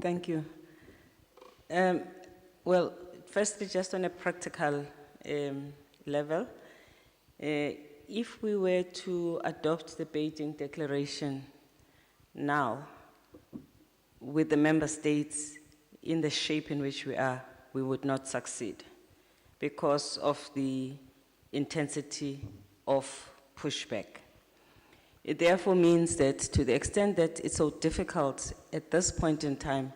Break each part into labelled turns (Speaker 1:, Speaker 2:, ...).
Speaker 1: Thank you. Well, firstly, just on a practical level, if we were to adopt the Beijing Declaration now, with the member states in the shape in which we are, we would not succeed because of the intensity of pushback. It therefore means that to the extent that it's so difficult at this point in time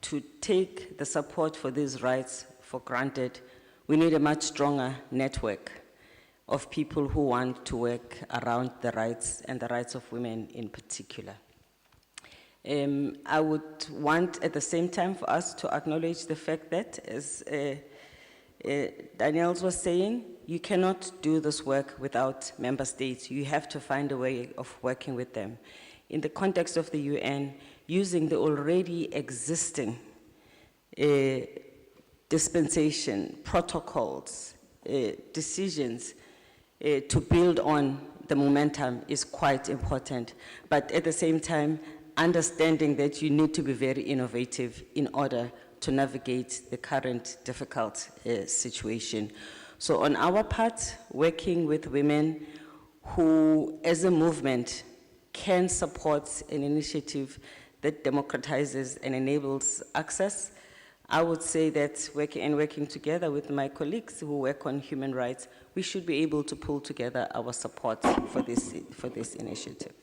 Speaker 1: to take the support for these rights for granted, we need a much stronger network of people who want to work around the rights and the rights of women in particular. I would want at the same time for us to acknowledge the fact that, as Daniels was saying, you cannot do this work without member states. You have to find a way of working with them. In the context of the UN, using the already existing dispensation, protocols, decisions to build on the momentum is quite important. But at the same time, understanding that you need to be very innovative in order to navigate the current difficult situation. So on our part, working with women who, as a movement, can support an initiative that democratizes and enables access, I would say that working together with my colleagues who work on human rights, we should be able to pull together our support for this initiative.